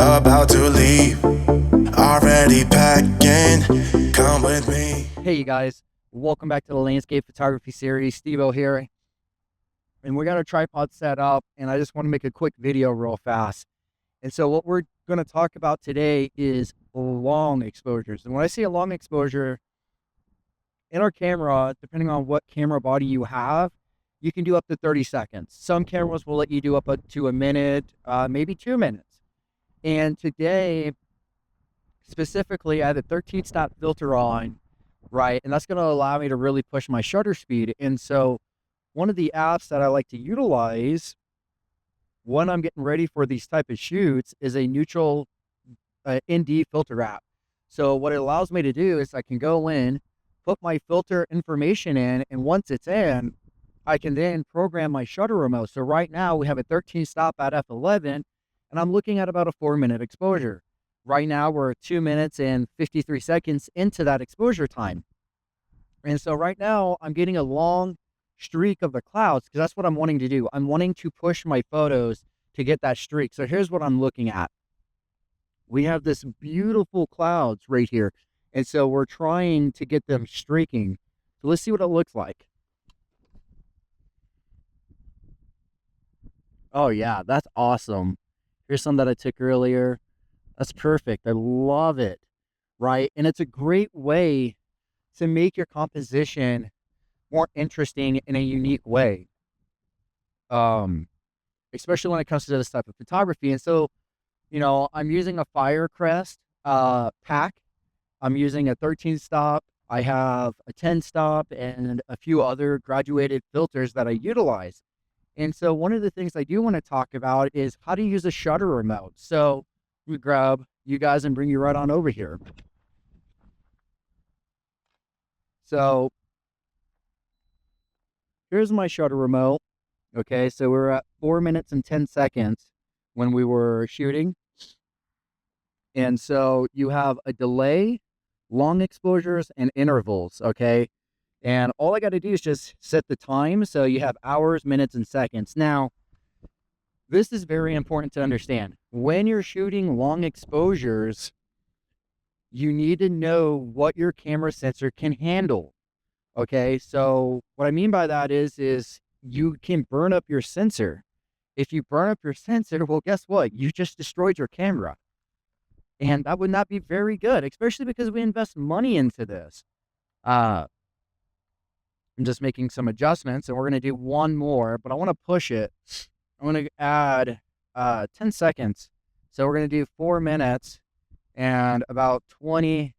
about to leave, already packing, come with me. Hey you guys, welcome back to the landscape photography series. Steve-O here, and we got a tripod set up, and I just want to make a quick video real fast. And so what we're going to talk about today is long exposures. And when I say a long exposure, in our camera, depending on what camera body you have, you can do up to 30 seconds. Some cameras will let you do up to a minute, maybe 2 minutes. And today, specifically, I have a 13-stop filter on, right? And that's going to allow me to really push my shutter speed. And so one of the apps that I like to utilize when I'm getting ready for these type of shoots is a neutral ND filter app. So what it allows me to do is I can go in, put my filter information in, and once it's in, I can then program my shutter remote. So right now we have a 13 stop at f11, and I'm looking at about a 4-minute exposure. Right now we're 2 minutes and 53 seconds into that exposure time. And so right now I'm getting a long streak of the clouds because that's what I'm wanting to do. I'm wanting to push my photos to get that streak. So here's what I'm looking at. We have this beautiful clouds right here. And so we're trying to get them streaking. So let's see what it looks like. Oh yeah, that's awesome. Here's some that I took earlier. That's perfect. I love it, right? And it's a great way to make your composition more interesting in a unique way, especially when it comes to this type of photography. And so, you know, I'm using a Firecrest pack. I'm using a 13 stop. I have a 10 stop and a few other graduated filters that I utilize. And so one of the things I do want to talk about is how to use a shutter remote. So we grab you guys and bring you right on over here. So here's my shutter remote. Okay, so we're at 4 minutes and 10 seconds when we were shooting. And so you have a delay, long exposures, and intervals, okay? And all I got to do is just set the time. So you have hours, minutes, and seconds. Now, this is very important to understand. When you're shooting long exposures, you need to know what your camera sensor can handle. Okay, so what I mean by that is you can burn up your sensor. If you burn up your sensor, well, guess what? You just destroyed your camera. And that would not be very good, especially because we invest money into this. I'm just making some adjustments, and we're going to do one more, but I want to push it. I'm going to add 10 seconds. So we're going to do 4 minutes and about 20,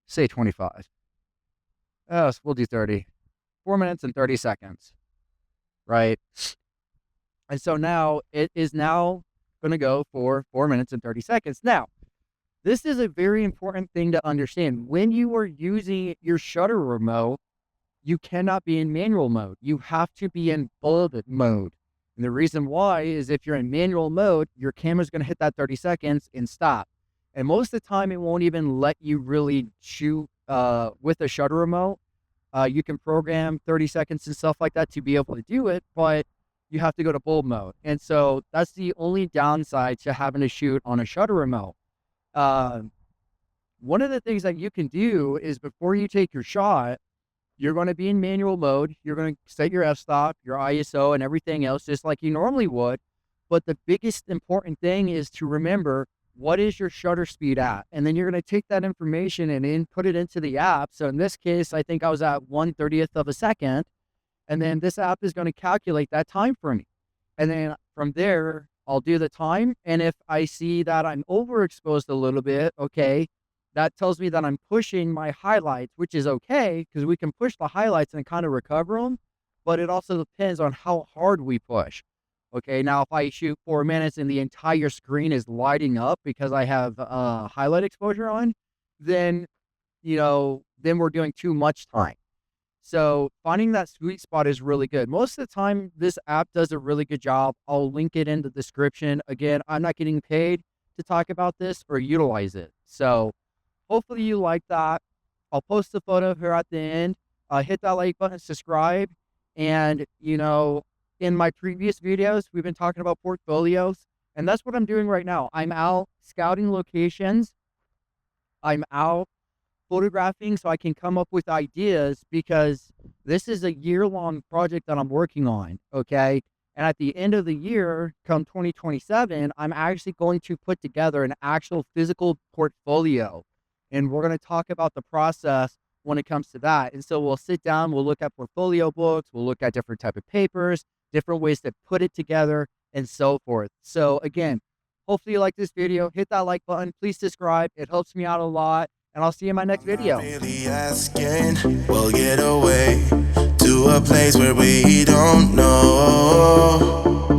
say 25. Oh, so we'll do 30. 4 minutes and 30 seconds, right? And so now it is now going to go for 4 minutes and 30 seconds. Now, this is a very important thing to understand. When you are using your shutter remote, you cannot be in manual mode. You have to be in bulb mode. And the reason why is if you're in manual mode, your camera's going to hit that 30 seconds and stop. And most of the time, it won't even let you really shoot with a shutter remote. You can program 30 seconds and stuff like that to be able to do it, but you have to go to bulb mode. And so that's the only downside to having to shoot on a shutter remote. One of the things that you can do is before you take your shot, you're going to be in manual mode. You're going to set your f-stop, your ISO, and everything else just like you normally would. But the biggest important thing is to remember, what is your shutter speed at? And then you're going to take that information and input it into the app. So in this case, I think I was at 1/30th of a second. And then this app is going to calculate that time for me. And then from there, I'll do the time. And if I see that I'm overexposed a little bit, okay, that tells me that I'm pushing my highlights, which is okay, because we can push the highlights and kind of recover them, but it also depends on how hard we push. Okay, now if I shoot 4 minutes and the entire screen is lighting up because I have highlight exposure on, then, you know, then we're doing too much time. So finding that sweet spot is really good. Most of the time, this app does a really good job. I'll link it in the description. Again, I'm not getting paid to talk about this or utilize it. So hopefully you like that. I'll post a photo here at the end. Hit that like button, subscribe. And, you know, in my previous videos, we've been talking about portfolios. And that's what I'm doing right now. I'm out scouting locations. I'm out photographing so I can come up with ideas, because this is a year-long project that I'm working on, okay? And at the end of the year, come 2027, I'm actually going to put together an actual physical portfolio. And we're going to talk about the process when it comes to that. And so we'll sit down, we'll look at portfolio books, we'll look at different type of papers, different ways to put it together, and so forth. So again, hopefully you like this video. Hit that like button. Please subscribe. It helps me out a lot. And I'll see you in my next video. Really asking, we'll get away to a place where we don't know.